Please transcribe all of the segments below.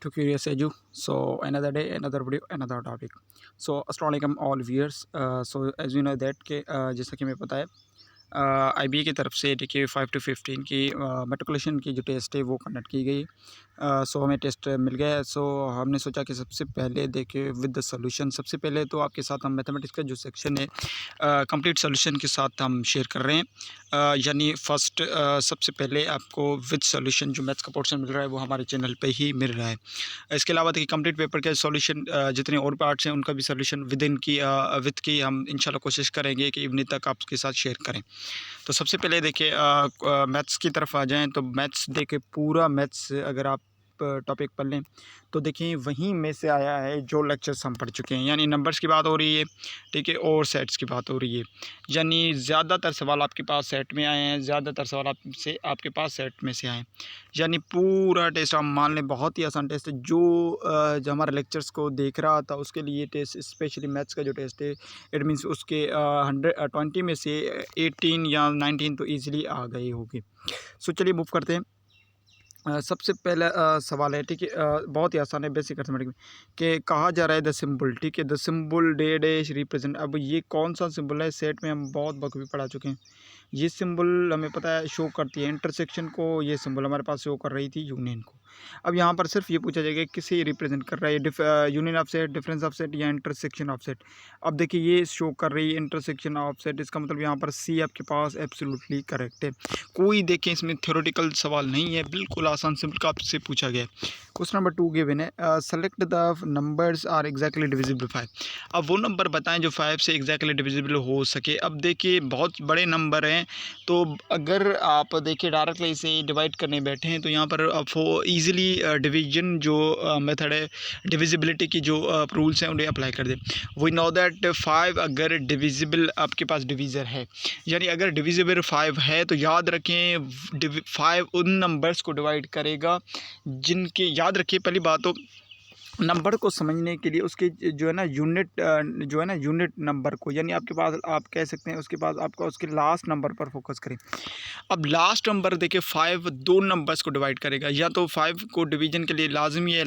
to Curious Edu. So another day, another video, another topic. So अस्सलाम all viewers. So as you know that कि जैसा कि मैं पता है IBA की तरफ से देखिए 5 to 15 की मेट्रिकुलेशन की जो टेस्ट है वो कंडक्ट की गई। सो हमें टेस्ट मिल गया है। सो हमने सोचा कि सबसे पहले देखिए विद द सॉल्यूशन, सबसे पहले तो आपके साथ हम मैथमेटिक्स का जो सेक्शन है कंप्लीट सॉल्यूशन के साथ हम शेयर कर रहे हैं। यानी फ़र्स्ट सबसे पहले आपको विद सॉल्यूशन जो मैथ्स का पोर्शन मिल रहा है वो हमारे चैनल पे ही मिल रहा है। इसके अलावा देखिए कंप्लीट पेपर के सॉल्यूशन जितने और पार्ट्स हैं उनका भी सॉल्यूशन विद की हम इंशाल्लाह कोशिश करेंगे कि इवनिंग तक आपके साथ शेयर करें। तो सबसे पहले देखिए मैथ्स की तरफ आ जाएँ तो मैथ्स देखिए पूरा मैथ्स अगर आप टॉपिक पढ़ लें तो देखिए वहीं में से आया है जो लेक्चर्स हम पढ़ चुके हैं। यानी नंबर्स की बात हो रही है, ठीक है, और सेट्स की बात हो रही है। यानी ज़्यादातर सवाल आपके पास सेट में आए हैं, ज़्यादातर सवाल आपके पास सेट में से आए हैं। यानी पूरा टेस्ट हम मान लें बहुत ही आसान टेस्ट है। जो हमारे लेक्चर्स को देख रहा था उसके लिए टेस्ट, स्पेशली मैथ्स का जो टेस्ट है, इट मीन्स उसके 120 में से 18 या 19 तो ईज़िली आ गए होंगे। सो चलिए मूव करते हैं। सबसे पहला सवाल है, ठीक है, बहुत ही आसान है, बेसिक अर्थमेटिक में कि कहा जा रहा है द सिंबल, ठीक है, the symbol day dash represent. अब ये कौन सा सिंबल है? सेट में हम बहुत बखूबी पढ़ा चुके हैं। ये सिंबल हमें पता है शो करती है इंटरसेक्शन को, ये सिंबल हमारे पास शो कर रही थी यूनियन को। अब यहाँ पर सिर्फ ये पूछा जाएगा किसे रिप्रेजेंट कर रहा है, union of set, difference of set या इंटरसेक्शन ऑफ सेट। अब देखिए ये शो कर रही है इंटरसेक्शन ऑफ सेट, इसका मतलब यहाँ पर सी आपके पास एब्सोल्युटली करेक्ट है। कोई देखें इसमें थ्योरेटिकल सवाल नहीं है, बिल्कुल आसान सिंपल का आपसे पूछा गया है। क्वेश्चन नंबर 2 गिवन है, select the numbers are exactly divisible 5। अब वो नंबर बताएं जो 5 से एग्जैक्टली डिविजिबल हो सके। अब देखिए बहुत बड़े नंबर हैं, तो अगर आप देखिए डायरेक्टली इसे डिवाइड करने बैठे हैं तो यहाँ पर आपको ईजिली डिवीजन जो मेथड है, डिविजिबिलिटी की जो रूल्स हैं उन्हें अप्लाई कर दें। वी नो दैट 5 अगर डिविजिबल आपके पास डिवीज़र है, यानी अगर डिविजिबल 5 है तो याद रखें 5 उन नंबर्स को डिवाइड करेगा जिनके, याद रखिए पहली बात तो नंबर को समझने के लिए उसके जो है ना यूनिट नंबर को, यानी आपके पास आप कह सकते हैं उसके पास आपका उसके लास्ट नंबर पर फोकस करें। अब लास्ट नंबर देखिए 5 दो नंबर्स को डिवाइड करेगा, या तो 5 को डिवीजन के लिए लाजमी है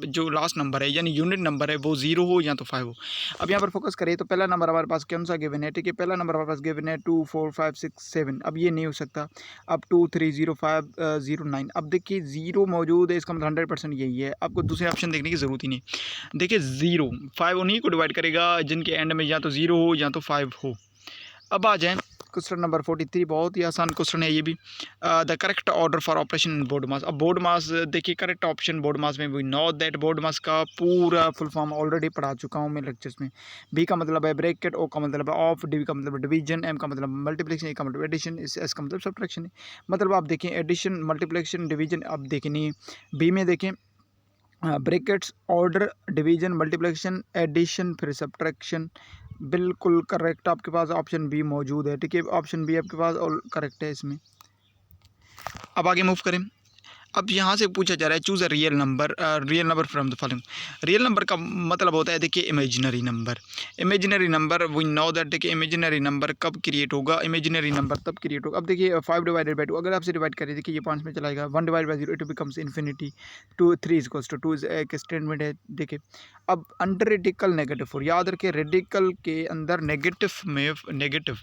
जो लास्ट नंबर है यानी यूनिट नंबर है वो 0 हो या तो 5 हो। अब यहाँ पर फोकस करें तो पहला नंबर हमारे पास कौन सा गिवन है, ठीक है, पहला नंबर हमारे पास गिवन है 2 4 5 6 7। अब ये नहीं हो सकता। अब 2 3 0 5 0 9। अब देखिए 0 मौजूद है, इसका मतलब 100% यही है, आपको दूसरे ऑप्शन देखने की ज़रूरत ही नहीं। देखिए 0 5 उन्हीं को डिवाइड करेगा जिनके एंड में या तो 0 हो या तो 5 हो। अब आ जाएँ क्वेश्चन नंबर 43, बहुत ही आसान क्वेश्चन है ये भी। The correct order for operation in BODMAS. अब बोर्ड मास देखिए करेक्ट ऑप्शन बोर्ड मास में we know that BODMAS का पूरा फुल फॉर्म ऑलरेडी पढ़ा चुका हूँ मैं लेक्चर्स में। बी का मतलब है ब्रैकेट, ओ का मतलब है ऑफ, डी का मतलब डिवीजन, एम का मतलब मल्टीप्लिकेशन, ए का मतलब एडिशन, एस का मतलब सब्ट्रैक्शन है। मतलब आप देखें एडिशन, मल्टीप्लिकेशन, डिवीजन अब देखें नहीं है। बी में देखें brackets, order, division, multiplication, addition, फिर सब्ट्रैक्शन। बिल्कुल करेक्ट आपके पास ऑप्शन बी मौजूद है, ठीक है, ऑप्शन बी आपके पास और करेक्ट है इसमें। अब आगे मूव करें। अब यहाँ से पूछा जा रहा है choose a real number from the following. Real number का मतलब होता है देखिए imaginary number. Imaginary number we know that, देखिए इमेजिनरी नंबर कब क्रिएट होगा, इमेजिनरी नंबर तब क्रिएट होगा। अब देखिए 5 डिवाइडेड बाई 2 अगर आपसे डिवाइड करें, देखिए ये 5 में चलाएगा, 1 divide by 0 it becomes infinity, 2 3 equals to 2 एक स्टेटमेंट है। देखिए अब अंडर रेडिकल नेगेटिव 4, याद रखिए रेडिकल के अंदर नेगेटिव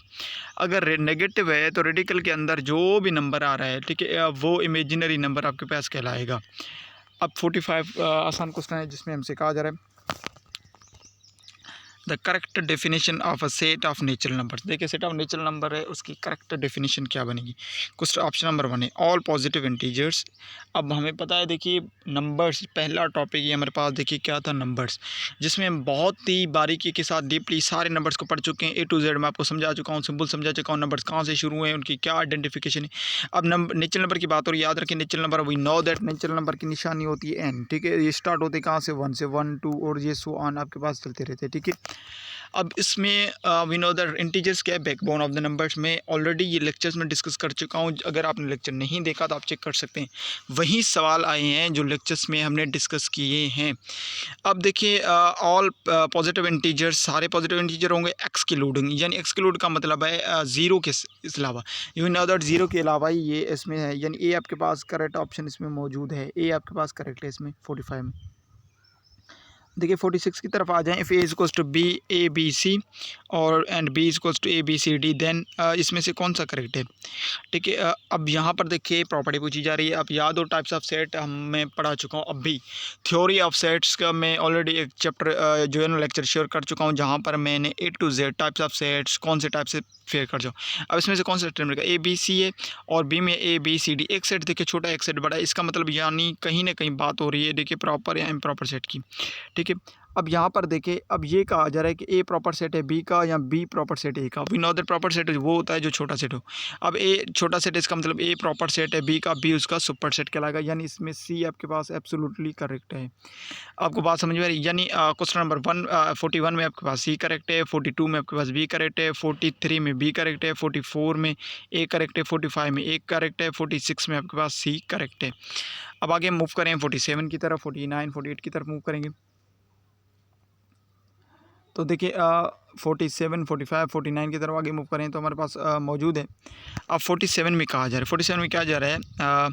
अगर नेगेटिव है तो रेडिकल के अंदर जो भी नंबर आ रहा है, ठीक है, वो इमेजिनरी नंबर आपके पास कहलाएगा। अब 45 आसान क्वेश्चन है जिसमें हमसे कहा जा रहा है the correct definition of a set of natural numbers. देखिए सेट ऑफ नेचुरल नंबर है, उसकी करेक्ट डेफिनेशन क्या बनेगी। क्वेश्चन ऑप्शन नंबर 1 है ऑल पॉजिटिव इंटीजर्स। अब हमें पता है देखिए नंबर्स पहला टॉपिक ये हमारे पास देखिए क्या था, नंबर्स, जिसमें हम बहुत ही बारीकी के साथ डीपली सारे नंबर्स को पढ़ चुके हैं। ए टू जेड मैं आपको समझा चुका हूँ, सिंपल समझा चुका हूँ, नंबर्स कहाँ से शुरू हैं, उनकी क्या आइडेंटिफिकेशन है। अब नेचुरल नंबर की बात और याद रखें natural number we know that natural number की निशानी होती है एन, ठीक है, ये स्टार्ट होते कहाँ से 1 से 1 2 और ये सो ऑन आपके पास चलते रहते हैं, ठीक है। अब इसमें वी नो द इंटीजर्स क्या है, बैकबोन ऑफ द नंबर्स में ऑलरेडी ये लेक्चर्स में डिस्कस कर चुका हूँ। अगर आपने लेक्चर नहीं देखा तो आप चेक कर सकते हैं, वही सवाल आए हैं जो लेक्चर्स में हमने डिस्कस किए हैं। अब देखिए ऑल पॉजिटिव इंटीजर्स, सारे पॉजिटिव इंटीजर होंगे एक्सक्लूडिंग, यानी एक्सक्लूड का मतलब है ज़ीरो के अलावा। यू नो दैट ज़ीरो के अलावा ही ये इसमें है, यानी ए आपके पास करेक्ट ऑप्शन इसमें मौजूद है, ए आपके पास करेक्ट है इसमें 45 में। देखिए 46 की तरफ आ जाएं। If a is equals to b a b c और and b is equals to a b c d, then इसमें से कौन सा करेक्ट है? ठीक है, अब यहाँ पर देखिए प्रॉपर्टी पूछी जा रही है। अब याद हो टाइप्स ऑफ सेट मैं पढ़ा चुका हूँ। अब भी थ्योरी ऑफ सेट्स का मैं ऑलरेडी एक चैप्टर जो है ना लेक्चर शेयर कर चुका हूँ, जहाँ पर मैंने a to z types of sets कौन से टाइप से फेयर कर जाओ। अब इसमें से कौन सा टर्म रहेगा? ए बी सी है और बी में ए बी सी डी। एक सेट देखिए छोटा, एक सेट बड़ा, इसका मतलब यानी कहीं ना कहीं बात हो रही है देखिए प्रॉपर या इम्प्रॉपर सेट की। ठीक है, अब यहाँ पर देखिए, अब ये कहा जा रहा है कि ए प्रॉपर सेट है बी का या बी प्रॉपर सेट है ए का। We know that proper set वो होता है जो छोटा सेट हो। अब ए छोटा सेट, इसका मतलब ए प्रॉपर सेट है बी का, बी उसका सुपर सेट कहलाएगा, यानी इसमें सी आपके पास एब्सोल्युटली करेक्ट है। आपको बात समझ में आ रही है? यानी क्वेश्चन नंबर 41 में आपके पास सी करेक्ट है, 42 में आपके पास बी करेक्ट है, 43 में बी करेक्ट है, 44 में ए करेक्ट है, 45 में ए करेक्ट है, 46 में आपके पास सी करेक्ट है। अब आगे मूव करें 47 की तरफ, 49, 48 की तरफ मूव करेंगे। तो देखिए 47, 45, 49 की तरफ आगे मूव करें तो हमारे पास मौजूद है। अब 47 में कहा जा रहा है, 47 में क्या जा रहा है?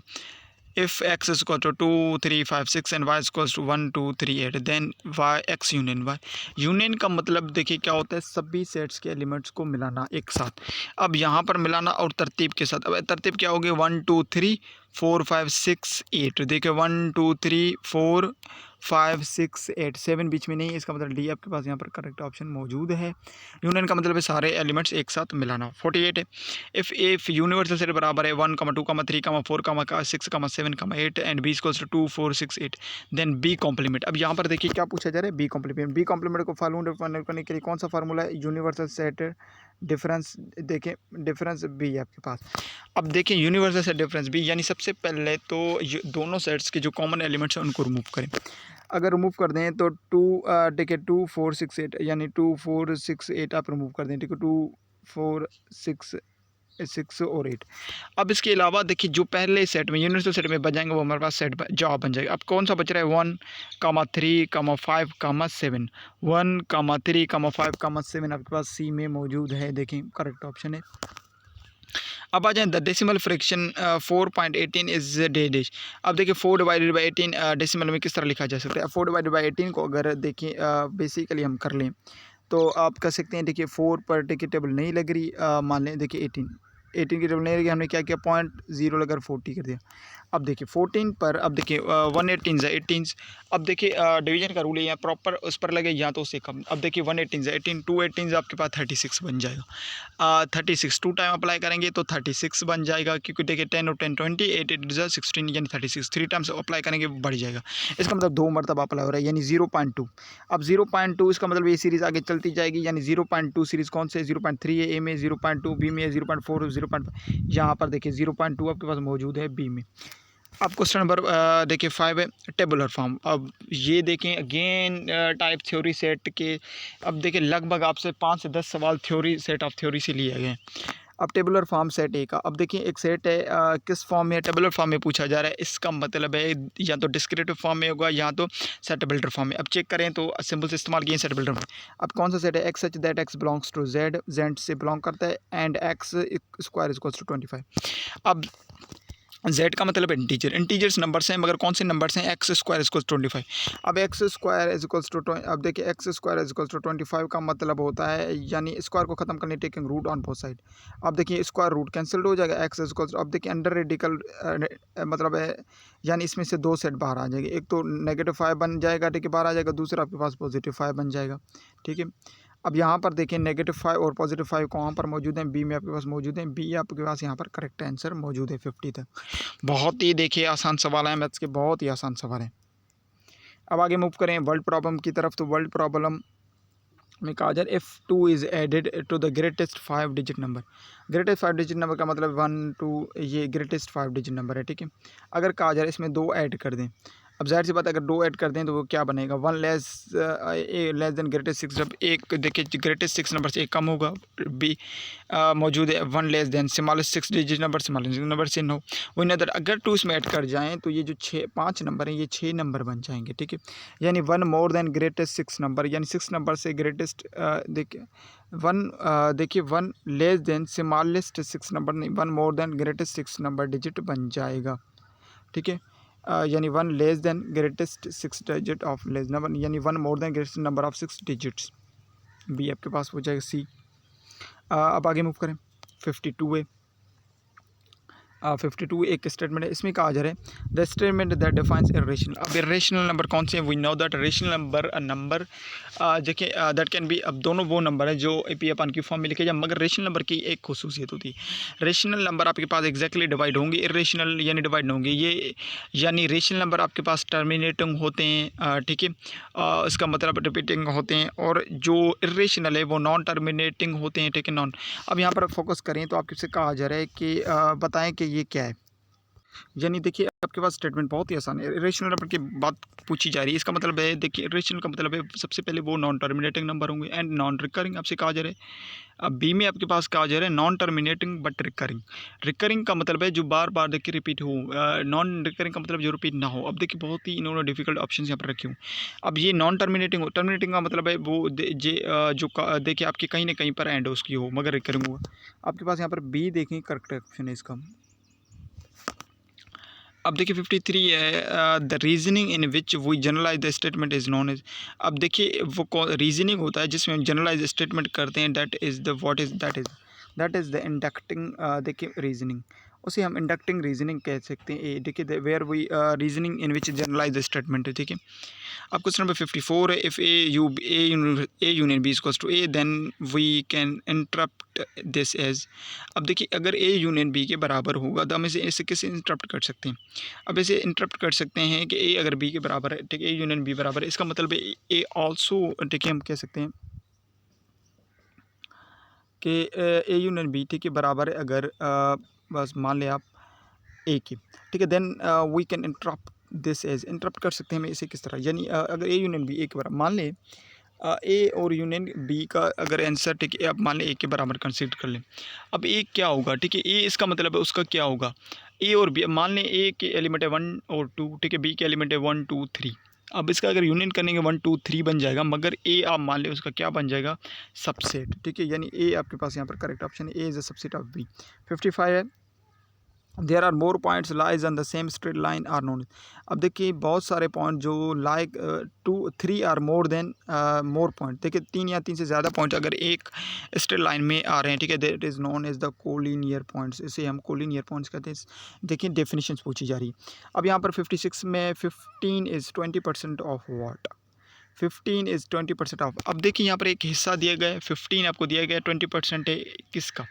If x is equal to 2, 3, 5, 6 and y is equal to 1, 2, 3, 8, then y x union y. Union का मतलब देखिए क्या होता है, सभी सेट्स के एलिमेंट्स को मिलाना एक साथ। अब यहाँ पर मिलाना और तरतीब के साथ। अब तरतीब क्या होगी? 1, 2, 3, 4, 5, 6, 8। देखिए 1, 2, 3, 4, 5, 6, 8, 7 बीच में नहीं, इसका मतलब डी आपके पास यहाँ पर करेक्ट ऑप्शन मौजूद है। यूनियन का मतलब है सारे एलिमेंट्स एक साथ मिलाना। 48 है, इफ़ यूनिवर्सल सेट बराबर है 1, 2, 3, 4, 6, 7, 8 and B equals to 2, 4, 6, 8, then B complement. अब यहाँ पर देखिए क्या पूछा जा रहा है? B complement. बी कॉम्प्लीमेंट को फार्मूला करने के लिए कौन सा फार्मूला है? Universal set difference. देखें डिफरेंस बी है आपके पास। अब देखें यूनिवर्सल सेट डिफरेंस बी, यानी सबसे पहले तो दोनों सेट्स के जो कॉमन एलिमेंट्स हैं उनको रिमूव करें। अगर रिमूव कर दें तो 2 ठीक है 2, 4, 6, 8, यानी 2, 4, 6, 8 आप रिमूव कर दें। ठीक है 2, 4, 6 और 8। अब इसके अलावा देखिए जो पहले सेट में यूनिवर्सल सेट में बच जाएंगे वो हमारे पास सेट जवाब बन जाएगा। अब कौन सा बच रहा है? 1, 3, 5, 7। 1, 3, 5, 7 आपके पास सी में मौजूद है। देखें करेक्ट ऑप्शन है। अब आ जाए द डेसिमल फ्रैक्शन 4.18 इज डेडिश। अब देखिए 4 डिवाइडेड बाई 18 डेसिमल में किस तरह लिखा जा सकता है? 4 डिवाइडेड बाई 18 को अगर देखिए बेसिकली हम कर लें तो आप कर सकते हैं। देखिए 4 पर देखिए टेबल नहीं लग रही, मान लें देखिए 18 की टेबल नहीं लगी, हमने क्या किया 0.0 लगाकर 40 कर दिया। अब देखिए 14 पर, अब देखिए 1 18 है 18। अब देखिए डिवीजन का रूल है, यहाँ प्रॉपर उस पर लगे या तो उससे कम। अब देखिए 1 18 है 18, 2 18 आपके पास 36 बन जाएगा। 36 2 टाइम अप्लाई करेंगे तो 36 बन जाएगा, क्योंकि देखिए 10 और 10 20, 8 8 16 यानी 36। 3 टाइम्स अप्लाई करेंगे बढ़ जाएगा। इसका मतलब 2 मरतबा अप्लाई हो रहा है, यानी 0.2। अब 0.2 इसका मतलब ये सीरीज़ आगे चलती जाएगी, यानी 0.2 सीरीज़ कौन से? 0.3 है ए में, 0.2 बी में, 0.4 0.5 यहाँ पर देखिए 0.2 आपके पास मौजूद है बी में। अब क्वेश्चन नंबर देखिए 5 है टेबुलर फॉर्म। अब ये देखें अगेन टाइप थ्योरी सेट के, अब देखिए लगभग आपसे 5 से 10 सवाल थ्योरी सेट ऑफ थ्योरी से लिए गए हैं। अब टेबुलर फॉर्म सेट ए का, अब देखिए एक सेट है किस फॉर्म में? टेबुलर फॉर्म में पूछा जा रहा है। इसका मतलब है या तो डिस्क्रिप्टिव फॉर्म में होगा या तो सेट बिल्डर फॉर्म में। अब चेक करें तो सिंबल से इस्तेमाल किए सेट बिल्डर में। अब कौन सा सेट है? X such that X belongs to Z, Z से बिलोंग करता है, and X square equals to 25। अब जेड का मतलब इंटीजर, इंटीजर्स नंबर्स हैं, मगर कौन से नंबर्स हैं? X square equals 25। अब x square is equals to, अब देखिए x square is equals to 25 का मतलब होता है, यानी स्क्वायर को खत्म करने taking root on both side. अब देखिए स्क्वायर रूट कैंसिल्ड हो जाएगा, एक्स इज इक्वल्स, अब देखिए अंडर रेडिकल मतलब है, यानी इसमें से 2 सेट बाहर आ जाएंगे। एक तो -5 बन जाएगा, ठीक है बाहर आ जाएगा, दूसरा आपके पास +5 बन जाएगा। ठीक है, अब यहाँ पर देखें -5 और +5 कहाँ पर मौजूद हैं? बी में आपके पास मौजूद हैं। बी आपके पास यहाँ पर करेक्ट आंसर मौजूद है 50 तक। बहुत ही देखिए आसान सवाल है मैथ्स के, बहुत ही आसान सवाल है। अब आगे मूव करें वर्ल्ड प्रॉब्लम की तरफ। तो वर्ल्ड प्रॉब्लम में कहा जाए if 2 is added to the greatest 5 digit number. Greatest 5 digit number का मतलब 1 2, ये ग्रेटेस्ट 5 डिजिट नंबर है। ठीक है, अगर कहा जाए इसमें 2 ऐड कर दें, अब ज़ाहिर सी बात है अगर 2 ऐड कर दें तो वो क्या बनेगा, 1 लेस देन ग्रेटेस्ट 6। जब एक देखिए ग्रेटेस्ट 6 नंबर से एक कम होगा, बी मौजूद है 1 less then smallest 6 digit number, smallest number से नो। वो अदर अगर 2 इसमें ऐड कर जाएँ तो ये जो 5 नंबर हैं ये 6 नंबर बन जाएंगे, ठीक है। यानी 1 मोर देन ग्रेटेस्ट 6 नंबर, यानी 6 नंबर से ग्रेटेस्ट देखिए 1 लेस देन स्मॉलेस्ट 6 नंबर नहीं, 1 more than greatest 6 number digit बन जाएगा, ठीक है। यानी 1 less than greatest 6 digit of less number, यानी 1 more than greatest number of 6 digits. B आपके पास हो जाएगा सी। अब आगे मूव करें, 52 है। 52 एक स्टेटमेंट है, इसमें कहा जा रहा है the statement that defines irrational. अब इरेशनल नंबर कौन से हैं, we know that irrational number देखिए दैट कैन बी, अब दोनों वो नंबर है जो ए पी अपन की फॉर्म में लिखे जाए, मगर रेशनल नंबर की एक खुसूसियत होती है, रेशनल नंबर आपके पास एग्जैक्टली डिवाइड होंगे, इरेशनल यानी डिवाइड नहीं होंगे। ये यानी रेशनल नंबर आपके पास टर्मिनेटिंग होते हैं, ठीक है, इसका मतलब रिपीटिंग होते हैं, और जो इरेशनल है वो नॉन टर्मिनेटिंग होते हैं, ठीक है, नॉन। अब यहाँ पर फोकस करें तो आपसे कहा जा रहा है कि बताएं कि ये क्या है। यानी देखिए आपके पास स्टेटमेंट बहुत ही आसान है, इरेशनल नंबर की बात पूछी जा रही है, इसका मतलब है देखिए इरेशनल का मतलब है सबसे पहले वो नॉन टर्मिनेटिंग नंबर होंगे एंड नॉन रिकरिंग आपसे कहा जा रहा है। अब बी में आपके पास कहा जा रहा है non terminating but recurring. Recurring का मतलब है जो बार बार देखिए रिपीट हो, नॉन रिकरिंग का मतलब जो रिपीट ना हो। अब देखिए बहुत ही इन्होंने डिफिकल्ट ऑप्शन यहाँ पर रखे हूँ। अब ये नॉन टर्मिनेटिंग हो, टर्मिनेटिंग का मतलब है वो देखिए आपके कहीं ना कहीं पर एंड उसकी हो मगर रिकरिंग हुआ। आपके पास यहाँ पर बी देखें करेक्ट ऑप्शन है इसका। अब देखिए 53 है the reasoning in which we generalize the statement is known as. अब देखिए वो रीजनिंग होता है जिसमें हम जनरलाइज स्टेटमेंट करते हैं, that is the what is that is the inducting देखिए रीजनिंग, उसे हम इंडक्टिंग रीजनिंग कह सकते हैं। देखिए where we reasoning in which generalise the statement है, ठीक है। अब क्वेश्चन नंबर 54 है if a union b equals to a then we can interrupt this as. अब देखिए अगर ए यूनियन बी के बराबर होगा तो हम इसे कैसे इंटरप्ट कर सकते हैं। अब इसे इंटरप्ट कर सकते हैं कि ए अगर बी के बराबर है, ठीक है, ए यूनियन बी बराबर है, इसका मतलब है ए ऑल्सो, ठीक है, हम कह सकते हैं कि ए यूनियन बी, ठीक है, बराबर है अगर बस मान लें आप ए की, ठीक है, then we can interrupt this as. Interrupt कर सकते हैं हमें इसे किस तरह, यानी अगर ए यूनियन बी ए के बराबर मान लें, ए और यूनियन बी का अगर आंसर, ठीक है, अब मान लें ए के बराबर कंसीडर कर लें। अब ए क्या होगा, ठीक है, ए इसका मतलब है उसका क्या होगा, ए और बी, मान लें ए के एलिमेंट है 1 और 2, ठीक है, बी के एलिमेंट है 1 2 3। अब इसका अगर यूनियन करेंगे 1 2 3 बन जाएगा, मगर ए आप मान लें उसका क्या बन जाएगा, सबसेट, ठीक है, यानी ए आपके पास यहाँ पर करेक्ट ऑप्शन है, A is a subset of B. 55 है there are more points lies on the same straight line are known. अब देखिए बहुत सारे पॉइंट जो like 3 or more than more point, देखिए 3 या 3 से ज़्यादा पॉइंट अगर एक स्ट्रेट लाइन में आ रहे हैं, ठीक है, that is known as the collinear points, इसे हम कोलिनियर पॉइंट्स कहते हैं। देखिए डेफिनेशन पूछी जा रही है। अब यहाँ पर 56 में 15 is 20% of what, 15 is 20% of. अब देखिए यहाँ पर एक हिस्सा दिया गया है, 15 आपको दिया गया है, 20% है किसका।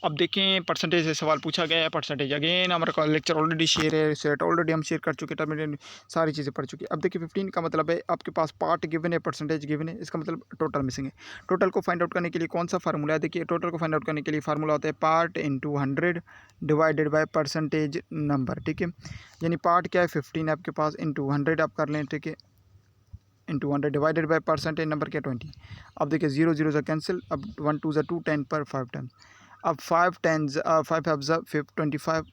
अब देखें परसेंटेज से सवाल पूछा गया है, परसेंटेज अगेन हमारा लेक्चर ऑलरेडी शेयर है, सेट ऑलरेडी हम शेयर कर चुके, टर्मिनेट सारी चीज़ें पढ़ चुकी। अब देखिए 15 का मतलब है आपके पास पार्ट गिवन है, परसेंटेज गिवन है, इसका मतलब टोटल मिसिंग है। टोटल को फाइंड आउट करने के लिए कौन सा फार्मूला है, देखिए टोटल को फाइंड आउट करने के लिए फार्मूला होता है part into 100 divided by percentage number, ठीक है। यानी पार्ट क्या है 15 आपके पास, इंटू 100 आप कर लें, ठीक है, into 100 divided by percentage number क्या 20। अब देखिए 0 0 से कैंसिल, अब 1 2 2 10 पर 5 टाइम्स, अब 5 10 5 5 25,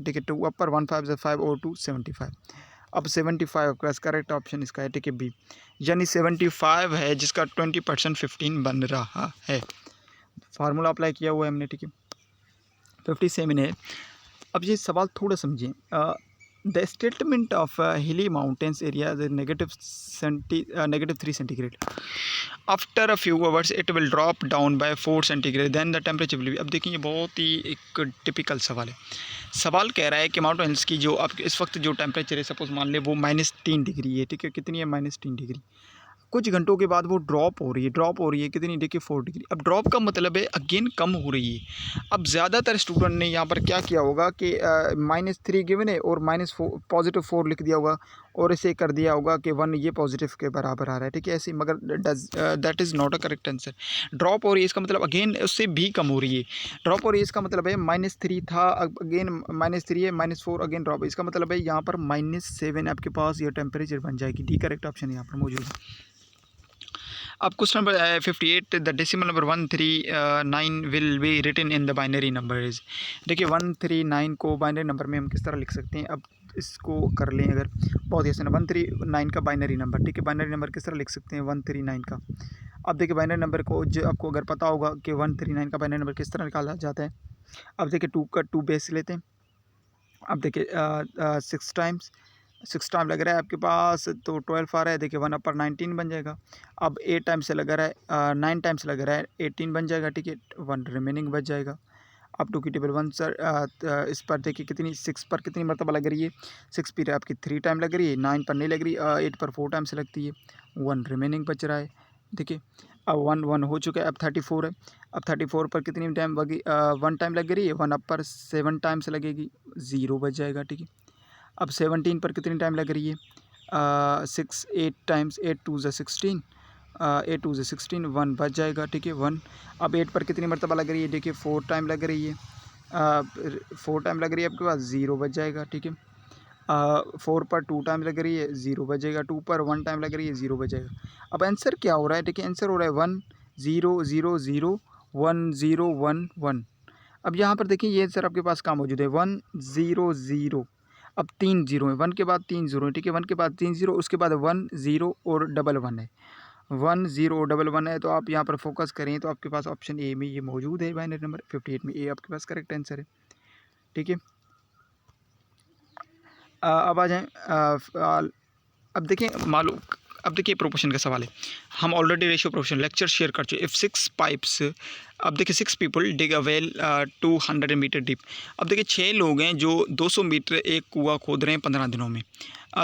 ठीक है, 2 अपर 1 5 5 और 2 75। अब 75 का करेक्ट ऑप्शन इसका है, ठीक है, बी, यानी 75 है जिसका 20% 15 बन रहा है। फार्मूला अप्लाई किया हुआ है हमने, ठीक है। 57 है। अब ये सवाल थोड़ा समझें, the statement of hilly mountains area -3 centigrade after a few hours it will drop down by 4 centigrade then the temperature will be. अब देखिए ये बहुत ही एक टिपिकल सवाल है। सवाल कह रहा है कि माउंटेन हिल्स की जो अब इस वक्त जो टेम्परेचर है, सपोज मान ले वो -3 डिग्री है, ठीक है, कितनी है -3 डिग्री, कुछ घंटों के बाद वो ड्रॉप हो रही है कितनी, देखिए 4 डिग्री। अब ड्रॉप का मतलब है अगेन कम हो रही है। अब ज़्यादातर स्टूडेंट ने यहाँ पर क्या किया होगा कि -3 गिवन है और -4 +4 लिख दिया होगा, और इसे कर दिया होगा कि 1 ये पॉजिटिव के बराबर आ रहा है, ठीक है, ऐसे। मगर that is not a correct answer. Drop हो रही है इसका मतलब अगेन उससे भी कम हो रही है। ड्रॉप हो रही है इसका मतलब है -3 था, अब अगेन -3 है, -4 अगेन ड्रॉप है, इसका मतलब है यहाँ पर -7 आपके पास ये टेम्परेचर बन जाएगी। डी करेक्ट ऑप्शन यहाँ पर मौजूद है। अब question number 58, the decimal number 139 will be written in the binary numbers. देखिए 139 को बाइनरी नंबर में हम किस तरह लिख सकते हैं। अब इसको कर लें अगर, बहुत ही आसान है। 139 का बाइनरी नंबर, ठीक है, बाइनरी नंबर किस तरह लिख सकते हैं 139 का। अब देखिए बाइनरी नंबर को जो आपको अगर पता होगा कि 139 का बाइनरी नंबर किस तरह निकाला जाता है। अब देखिए 2 का 2 बेस लेते हैं। अब देखिए 6 टाइम लग रहा है आपके पास, तो 12 आ रहा है। देखिए 1/19 बन जाएगा। अब 8 टाइम से लग रहा है, 9 टाइम से लग रहा है, 18 बन जाएगा, ठीक है, 1 रिमेनिंग बच जाएगा। अब 2 की टेबल 1 सर, इस पर देखिए कितनी 6 पर कितनी मरतबा लग रही है। 6 पर आपकी 3 टाइम लग रही है, 9 पर नहीं लग रही, 8 पर 4 टाइम से लगती है, 1 रिमेनिंग बच रहा है। देखिए अब 1 हो चुका है, अब 34 है। अब 34 पर कितनी टाइम लगी, 1 टाइम लग रही है, 1 अब पर 7 टाइम से लगेगी, 0 बच जाएगा, ठीक है। अब 17 पर कितनी टाइम लग रही है, 8 टाइम्स, 8 2 ज़ा 16, 8 2 ज़ा 16, 1 बच जाएगा, ठीक है, 1। अब 8 पर कितनी मरतबा लग रही है, देखिए 4 टाइम लग रही है, 4 टाइम लग रही है आपके पास, 0 बच जाएगा, ठीक है। 4 पर 2 टाइम लग रही है, 0 बचेगा, 2 पर 1 टाइम लग रही है, 0 बचेगा। अब आंसर क्या हो रहा है, देखिए आंसर हो रहा है 1 0 0 0 1 0 1 1। अब यहाँ पर देखिए ये आंसर आपके पास कहाँ मौजूद है, 1 0 0। अब 3 जीरो है, 1 के बाद 3 जीरो है, ठीक है, 1 के बाद 3 जीरो, उसके बाद 1 0 और 1 1 है, 1 0 और 1 1 है। तो आप यहाँ पर फोकस करें तो आपके पास ऑप्शन ए में ये मौजूद है, बाइनरी नंबर 58 में ए आपके पास करेक्ट आंसर है, ठीक है। अब आ जाएँ, अब देखिए मालूम, अब देखिए प्रोपोर्शन का सवाल है। हम already ratio proportion lecture share कर चुके। इफ़ 6 पाइप्स, अब देखिए 6 people dig a well 200 meter deep. अब देखिए 6 लोग हैं जो 200 मीटर एक कुआं खोद रहे हैं 15 दिनों में।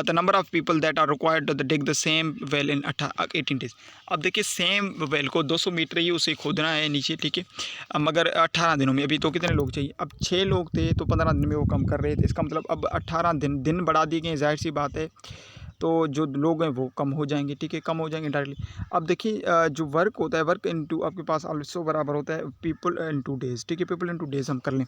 The number of people that are required to dig the same well in 18 days. अब देखिए सेम वेल को 200 मीटर ही उसे खोदना है नीचे, ठीक है, मगर 18 दिनों में। अभी तो कितने लोग चाहिए, अब 6 लोग थे तो 15 दिन में वो कम कर रहे थे, इसका मतलब अब 18 दिन बढ़ा दिए गए, जाहिर सी बात है, तो जो लोग हैं वो कम हो जाएंगे, ठीक है, कम हो जाएंगे डायरेक्टली। अब देखिए जो वर्क होता है, वर्क इनटू आपके पास ऑल्सो बराबर होता है पीपल इनटू डेज, ठीक है, पीपल इनटू डेज हम कर लें।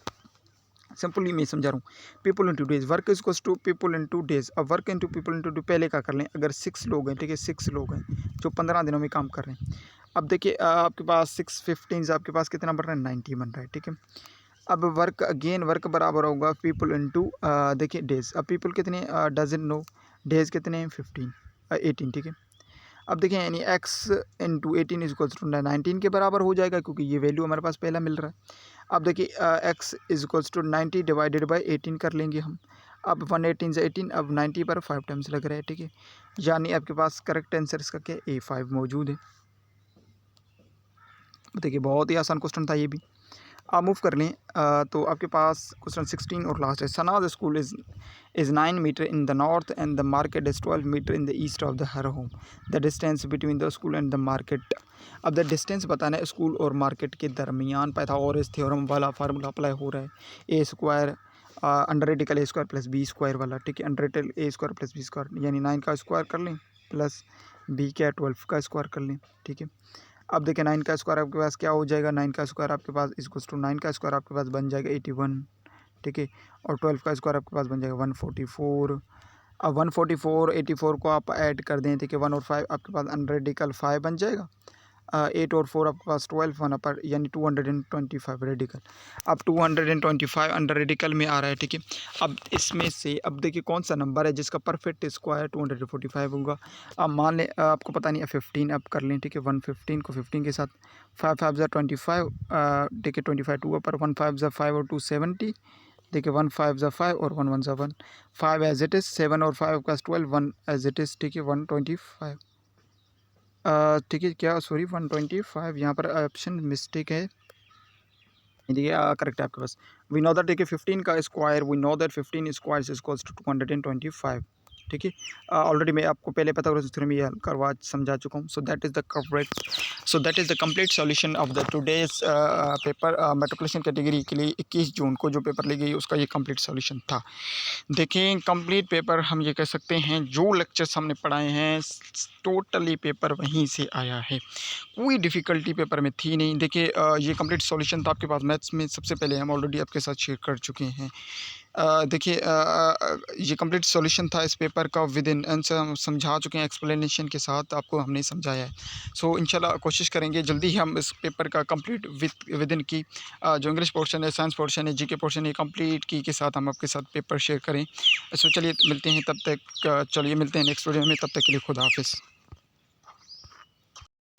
सिंपली मैं समझा रहा हूँ, people into days, work is equals to people into days. अब work into people into day पहले का कर लें। अगर 6 लोग हैं, ठीक है, 6 लोग हैं जो 15 दिनों में काम कर रहे हैं। अब देखिए आपके पास 6 15 आपके पास कितना बन रहा है, 90 बन रहा है, ठीक है। अब वर्क अगेन वर्क बराबर होगा पीपल इनटू देखिए डेज। अब पीपल कितने, डजन नो, डेज कितने हैं 18, ठीक है। अब देखिए यानी x into 18 is equals to 19 के बराबर हो जाएगा, क्योंकि ये वैल्यू हमारे पास पहला मिल रहा है। अब देखिए x is equals to 90 divided by 18 कर लेंगे हम। अब 118 से 18, अब 90 पर 5 टाइम्स लग रहा है, ठीक है, यानी आपके पास करेक्ट आंसर इसका क्या A5 मौजूद है। देखिए बहुत ही आसान क्वेश्चन था ये भी। आप मूव कर लें, तो आपके पास क्वेश्चन 16 और लास्ट है। Sana's school is 9 metre in the north and the market is 12 metre in the east of the her home. The distance between the school and the market. अब द डिस्टेंस बताना है school और market के दरमियान। Pythagoras theorem वाला formula apply हो रहा है, a square under radical a square plus b square वाला, ठीक है, under radical a square plus b square, यानी 9 का स्क्वायर कर लें प्लस बी क्या 12 का स्क्वायर कर लें, ठीक है। अब देखिए 9 का स्क्वायर आपके पास क्या हो जाएगा, 9 का स्क्वायर आपके पास इक्वल्स टू 9 का स्क्वायर आपके पास बन जाएगा 81, ठीक है, और 12 का स्क्वायर आपके पास बन जाएगा 144। अब 144 84 को आप ऐड कर दें, ठीक है, 1 और 5 आपके पास अनरेडिकल 5 बन जाएगा, 8 और 4 आपके पास 12 वन अपर यानी 225 रेडिकल। अब 225 अंडर रेडिकल में आ रहा है, ठीक है। अब इसमें से अब देखिए कौन सा नंबर है जिसका परफेक्ट स्क्वायर 245 होगा। अब मान लें आपको पता नहीं है 15 अब कर लें, ठीक है, 115 को 15 के साथ 5 5 ज़ा 25, ठीक है, 25 2 अपर 1 5 ज़ा 5 और 2 70, देखिए 1 5 ज़ा 5 और 1 1 ज़ा 1, 5 एज इट इज़, 7 और 5 का 12, 1 एज इट इज़, ठीक है, 125, ठीक है, क्या सॉरी 125 यहाँ पर ऑप्शन मिस्टेक है, देखिए करेक्ट है आपके पास। वी नो दैट, देखिए 15 का square, we know that 15 square is equals to 225, ठीक है, ऑलरेडी मैं आपको पहले पता थ्योरम ये करवा समझा चुका हूँ। So that is the correct so that is the complete solution of the today's paper matriculation category के लिए 21 जून को जो पेपर ली गई उसका ये कंप्लीट सॉल्यूशन था। देखिए कंप्लीट पेपर हम ये कह सकते हैं जो लेक्चर्स हमने पढ़ाए हैं टोटली पेपर वहीं से आया है, कोई डिफ़िकल्टी पेपर में थी नहीं। देखिए ये कंप्लीट सॉल्यूशन था आपके पास मैथ्स में, सबसे पहले हम ऑलरेडी आपके साथ शेयर कर चुके हैं। देखिए ये कंप्लीट सॉल्यूशन था इस पेपर का, विद इन आंसर हम समझा चुके हैं, एक्सप्लेनेशन के साथ आपको हमने समझाया है। सो इंशाल्लाह कोशिश करेंगे जल्दी ही हम इस पेपर का कंप्लीट विद इन की जो इंग्लिश पोर्शन है, साइंस पोर्शन है, जीके पोर्शन है, कंप्लीट की के साथ हम आपके साथ पेपर शेयर करें। सो चलिए मिलते हैं तब तक, चलिए मिलते हैं नेक्स्ट वीडियो में, तब तक के लिए खुदा हाफिज़।